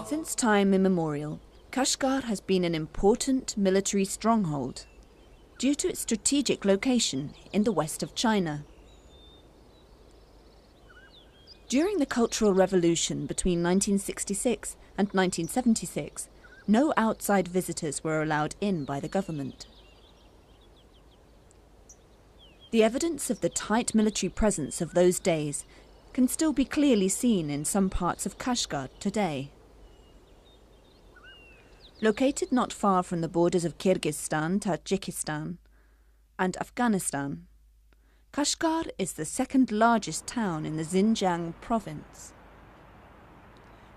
Since time immemorial, Kashgar has been an important military stronghold due to its strategic location in the west of China. During the Cultural Revolution between 1966 and 1976, no outside visitors were allowed in by the government. The evidence of the tight military presence of those days can still be clearly seen in some parts of Kashgar today. Located not far from the borders of Kyrgyzstan, Tajikistan, and Afghanistan, Kashgar is the second largest town in the Xinjiang province.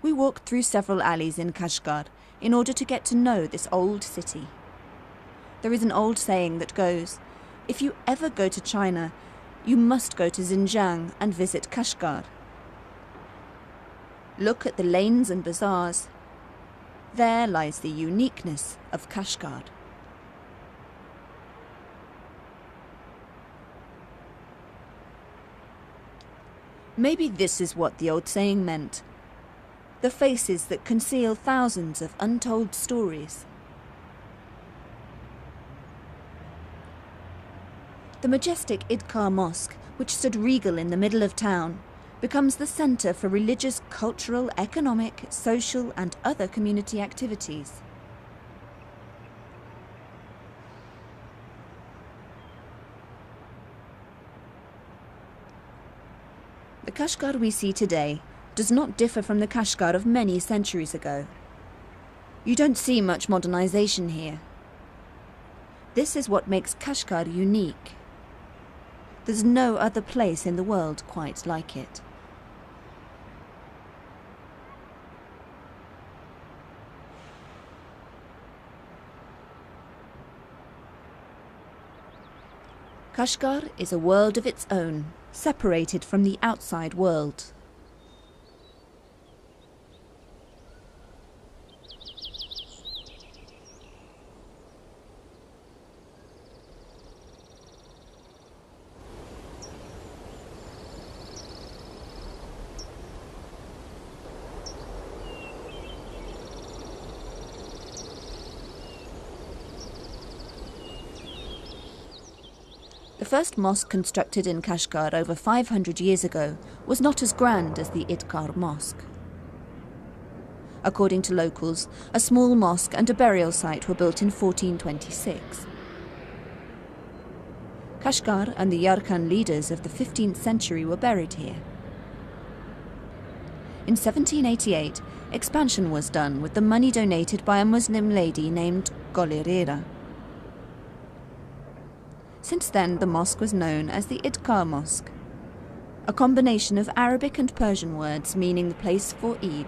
We walked through several alleys in Kashgar in order to get to know this old city. There is an old saying that goes, "If you ever go to China, you must go to Xinjiang and visit Kashgar." Look at the lanes and bazaars. There lies the uniqueness of Kashgar. Maybe this is what the old saying meant. The faces that conceal thousands of untold stories. The majestic Idkar Mosque, which stood regal in the middle of town, becomes the centre for religious, cultural, economic, social and other community activities. The Kashgar we see today does not differ from the Kashgar of many centuries ago. You don't see much modernization here. This is what makes Kashgar unique. There's no other place in the world quite like it. Kashgar is a world of its own, separated from the outside world. The first mosque constructed in Kashgar over 500 years ago was not as grand as the Idkar Mosque. According to locals, a small mosque and a burial site were built in 1426. Kashgar and the Yarkhan leaders of the 15th century were buried here. In 1788, expansion was done with the money donated by a Muslim lady named Golerera. Since then, the mosque was known as the Idkar Mosque, a combination of Arabic and Persian words meaning the place for Eid.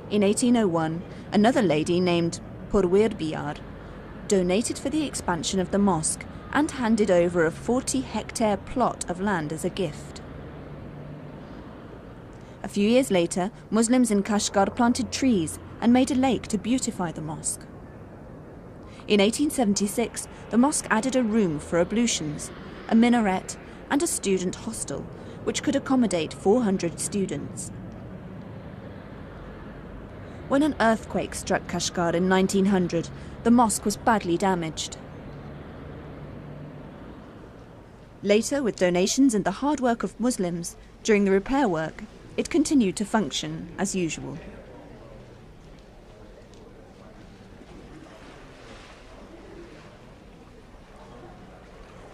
In 1801, another lady named Purwir Biyar donated for the expansion of the mosque and handed over a 40-hectare plot of land as a gift. A few years later, Muslims in Kashgar planted trees and made a lake to beautify the mosque. In 1876, the mosque added a room for ablutions, a minaret, and a student hostel, which could accommodate 400 students. When an earthquake struck Kashgar in 1900, the mosque was badly damaged. Later, with donations and the hard work of Muslims during the repair work, it continued to function as usual.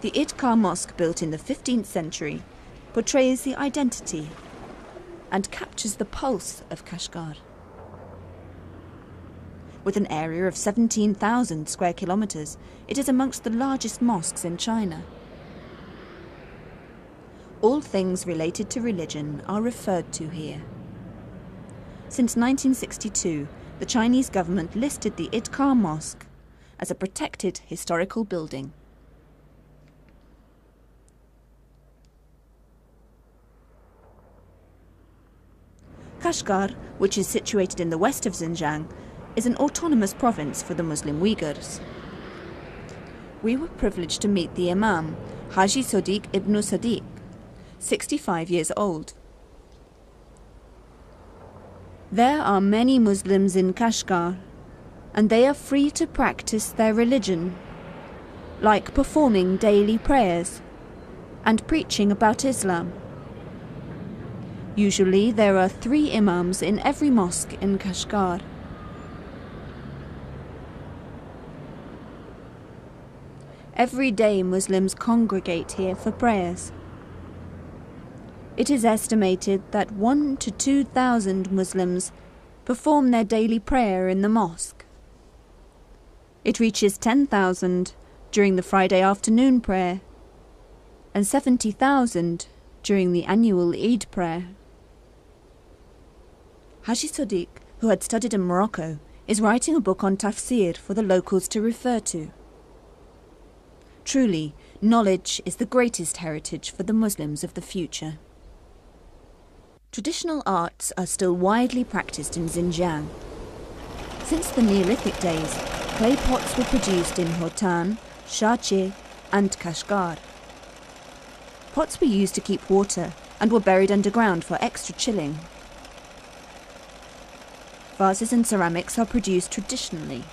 The Idkar Mosque, built in the 15th century, portrays the identity and captures the pulse of Kashgar. With an area of 17,000 square kilometers, it is amongst the largest mosques in China. All things related to religion are referred to here. Since 1962, the Chinese government listed the Idkar Mosque as a protected historical building. Kashgar, which is situated in the west of Xinjiang, is an autonomous province for the Muslim Uyghurs. We were privileged to meet the Imam, Haji Sadiq ibn Sadiq, 65 years old. There are many Muslims in Kashgar, and they are free to practice their religion, like performing daily prayers and preaching about Islam. Usually there are 3 imams in every mosque in Kashgar. Every day Muslims congregate here for prayers. It is estimated that 1,000 to 2,000 Muslims perform their daily prayer in the mosque. It reaches 10,000 during the Friday afternoon prayer and 70,000 during the annual Eid prayer. Haji Sadiq, who had studied in Morocco, is writing a book on tafsir for the locals to refer to. Truly, knowledge is the greatest heritage for the Muslims of the future. Traditional arts are still widely practiced in Xinjiang. Since the Neolithic days, clay pots were produced in Hotan, Shachi, and Kashgar. Pots were used to keep water and were buried underground for extra chilling. Vases and ceramics are produced traditionally.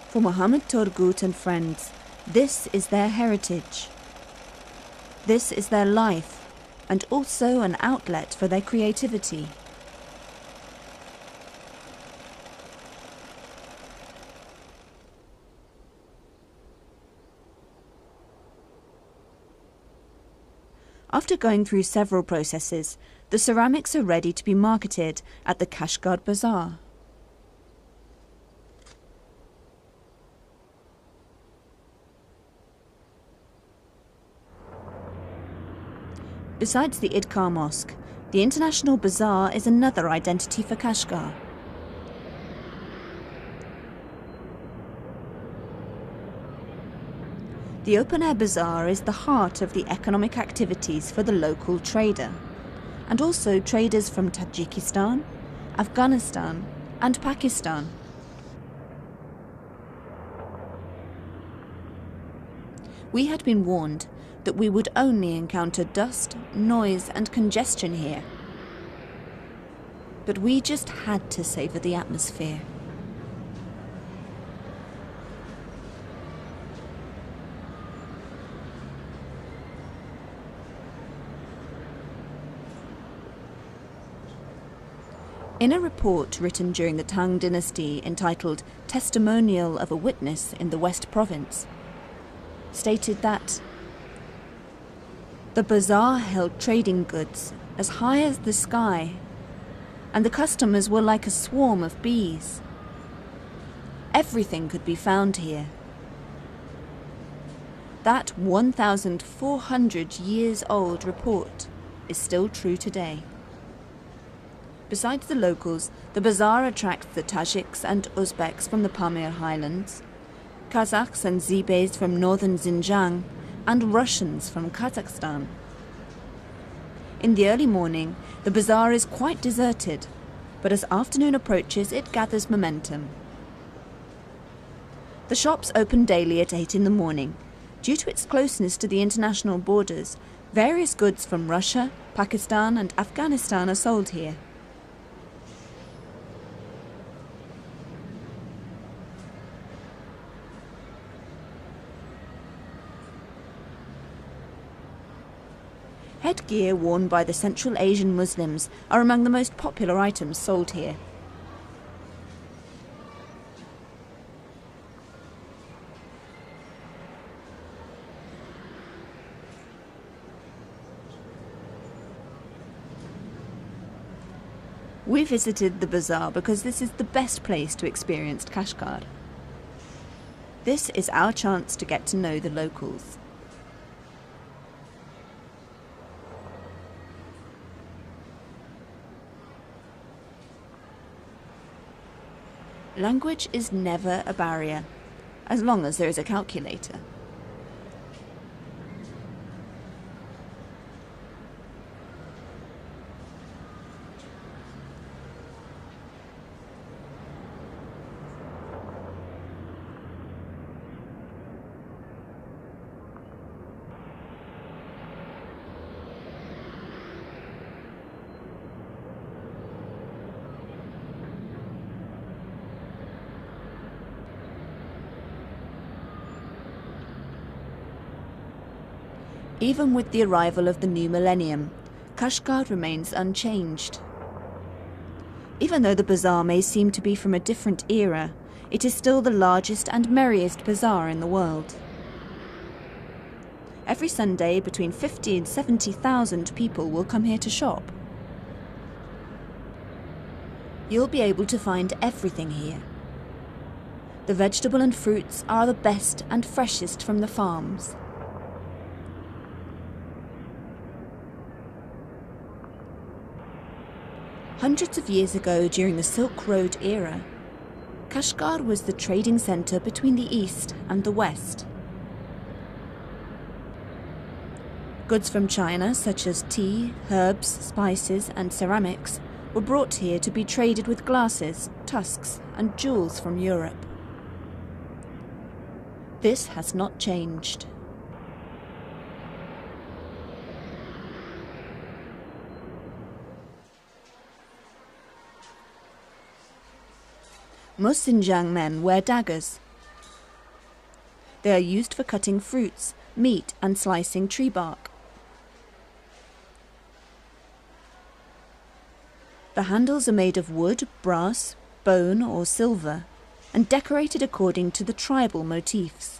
For Mohammed Turgut and friends, this is their heritage. This is their life, and also an outlet for their creativity. After going through several processes, the ceramics are ready to be marketed at the Kashgar Bazaar. Besides the Idkar Mosque, the International Bazaar is another identity for Kashgar. The open-air bazaar is the heart of the economic activities for the local trader, and also traders from Tajikistan, Afghanistan, and Pakistan. We had been warned that we would only encounter dust, noise, and congestion here. But we just had to savour the atmosphere. In a report written during the Tang dynasty entitled Testimonial of a Witness in the West Province, stated that the bazaar held trading goods as high as the sky, and the customers were like a swarm of bees. Everything could be found here. That 1,400 years old report is still true today. Besides the locals, the bazaar attracts the Tajiks and Uzbeks from the Pamir Highlands, Kazakhs and Zibes from northern Xinjiang, and Russians from Kazakhstan. In the early morning, the bazaar is quite deserted, but as afternoon approaches, it gathers momentum. The shops open daily at 8 in the morning. Due to its closeness to the international borders, various goods from Russia, Pakistan, and Afghanistan are sold here. Headgear worn by the Central Asian Muslims are among the most popular items sold here. We visited the bazaar because this is the best place to experience Kashgar. This is our chance to get to know the locals. Language is never a barrier, as long as there is a calculator. Even with the arrival of the new millennium, Kashgar remains unchanged. Even though the bazaar may seem to be from a different era, it is still the largest and merriest bazaar in the world. Every Sunday, between 50 and 70,000 people will come here to shop. You'll be able to find everything here. The vegetable and fruits are the best and freshest from the farms. Hundreds of years ago, during the Silk Road era, Kashgar was the trading centre between the east and the west. Goods from China, such as tea, herbs, spices and ceramics, were brought here to be traded with glasses, tusks and jewels from Europe. This has not changed. Most Xinjiang men wear daggers. They are used for cutting fruits, meat and slicing tree bark. The handles are made of wood, brass, bone or silver and decorated according to the tribal motifs.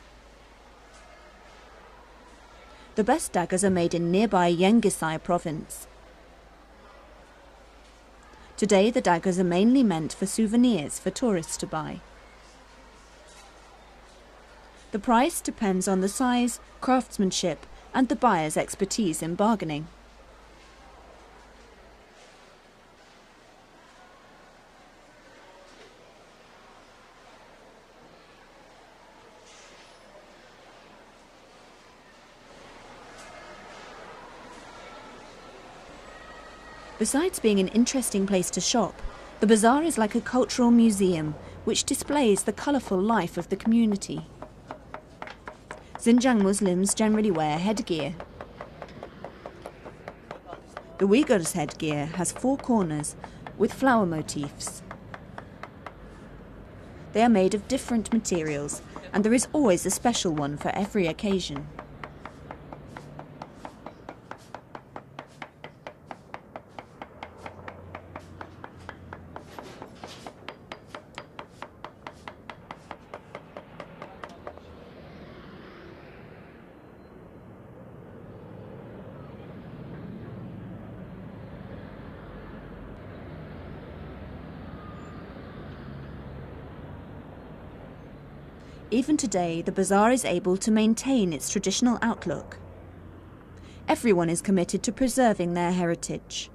The best daggers are made in nearby Yengisai province. Today the daggers are mainly meant for souvenirs for tourists to buy. The price depends on the size, craftsmanship and the buyer's expertise in bargaining. Besides being an interesting place to shop, the bazaar is like a cultural museum which displays the colourful life of the community. Xinjiang Muslims generally wear headgear. The Uyghurs' headgear has 4 corners with flower motifs. They are made of different materials and there is always a special one for every occasion. Even today, the bazaar is able to maintain its traditional outlook. Everyone is committed to preserving their heritage.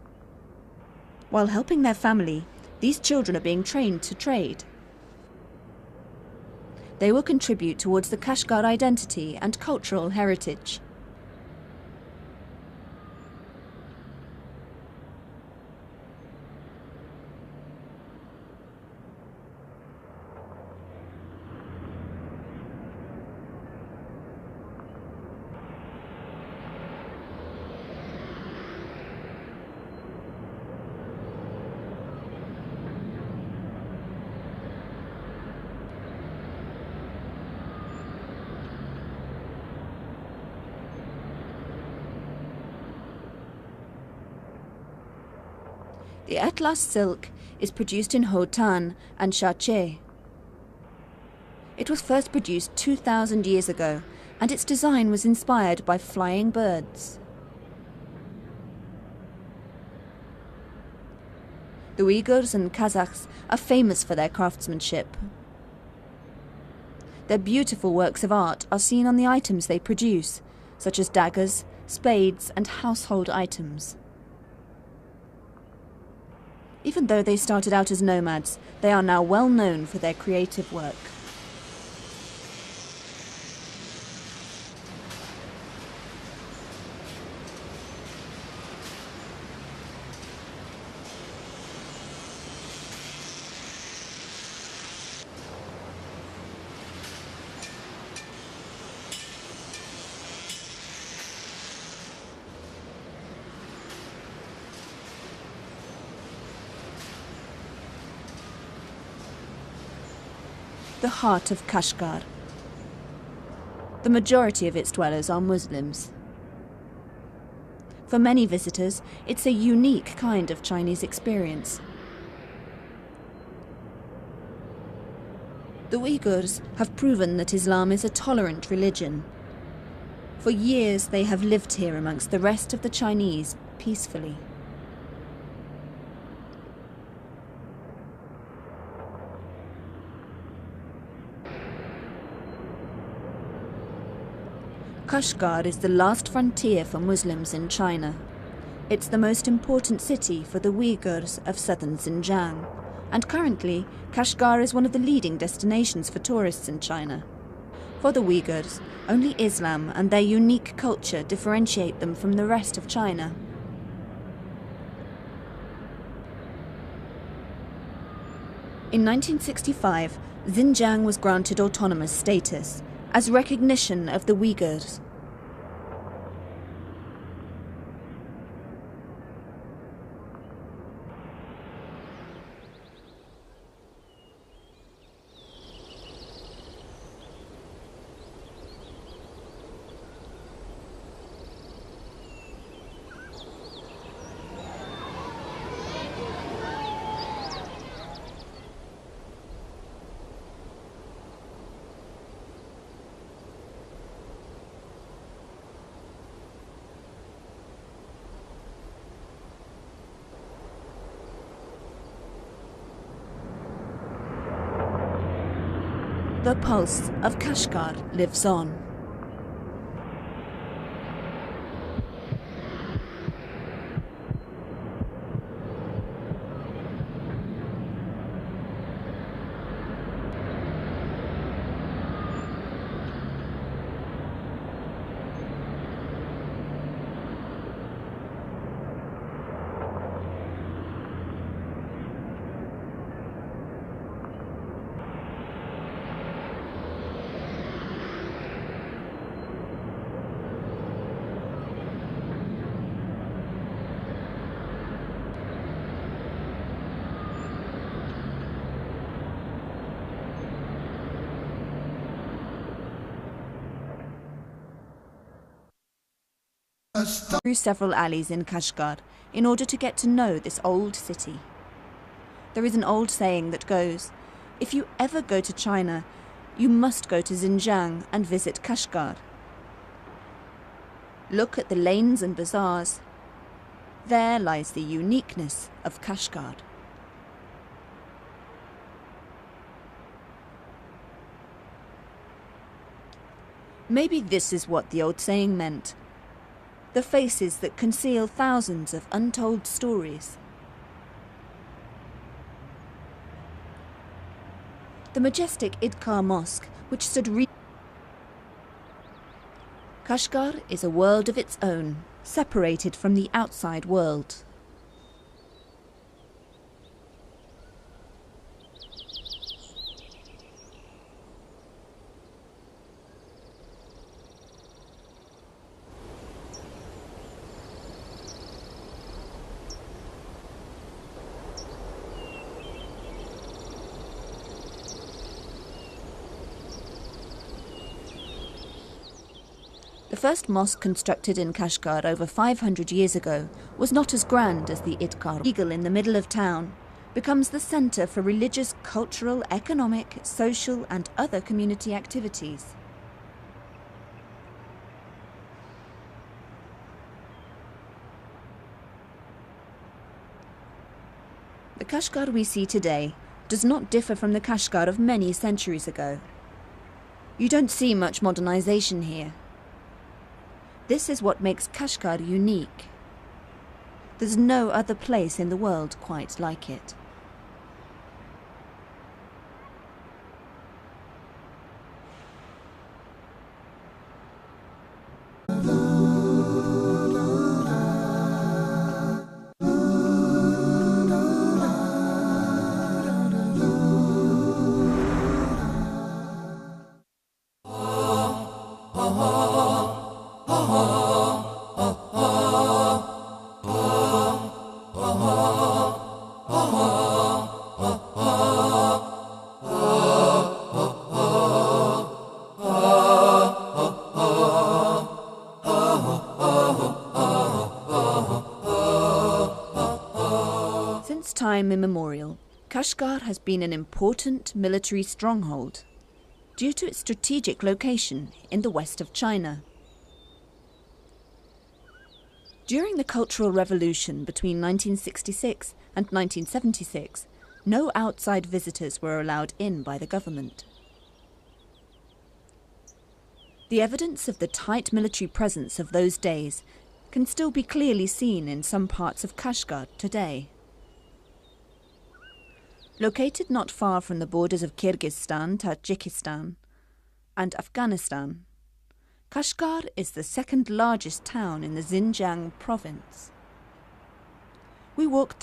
While helping their family, these children are being trained to trade. They will contribute towards the Kashgar identity and cultural heritage. The Atlas silk is produced in Hotan and Shache. It was first produced 2,000 years ago, and its design was inspired by flying birds. The Uyghurs and Kazakhs are famous for their craftsmanship. Their beautiful works of art are seen on the items they produce, such as daggers, spades, and household items. Even though they started out as nomads, they are now well known for their creative work. The heart of Kashgar. The majority of its dwellers are Muslims. For many visitors, it's a unique kind of Chinese experience. The Uyghurs have proven that Islam is a tolerant religion. For years they have lived here amongst the rest of the Chinese peacefully. Kashgar is the last frontier for Muslims in China. It's the most important city for the Uyghurs of southern Xinjiang, and currently Kashgar is one of the leading destinations for tourists in China. For the Uyghurs, only Islam and their unique culture differentiate them from the rest of China. In 1965, Xinjiang was granted autonomous status as recognition of the Uyghurs. The pulse of Kashgar lives on. Through several alleys in Kashgar in order to get to know this old city. There is an old saying that goes, if you ever go to China, you must go to Xinjiang and visit Kashgar. Look at the lanes and bazaars. There lies the uniqueness of Kashgar. Maybe this is what the old saying meant. The faces that conceal thousands of untold stories. The majestic Idkar Mosque, which stood Kashgar is a world of its own, separated from the outside world. The first mosque constructed in Kashgar over 500 years ago was not as grand as the Idkar. Eagle in the middle of town becomes the centre for religious, cultural, economic, social and other community activities. The Kashgar we see today does not differ from the Kashgar of many centuries ago. You don't see much modernization here. This is what makes Kashgar unique. There's no other place in the world quite like it. time immemorial, Kashgar has been an important military stronghold due to its strategic location in the west of China. During the Cultural Revolution between 1966 and 1976, no outside visitors were allowed in by the government. The evidence of the tight military presence of those days can still be clearly seen in some parts of Kashgar today. Located not far from the borders of Kyrgyzstan, Tajikistan, and Afghanistan, Kashgar is the second largest town in the Xinjiang province. We walked through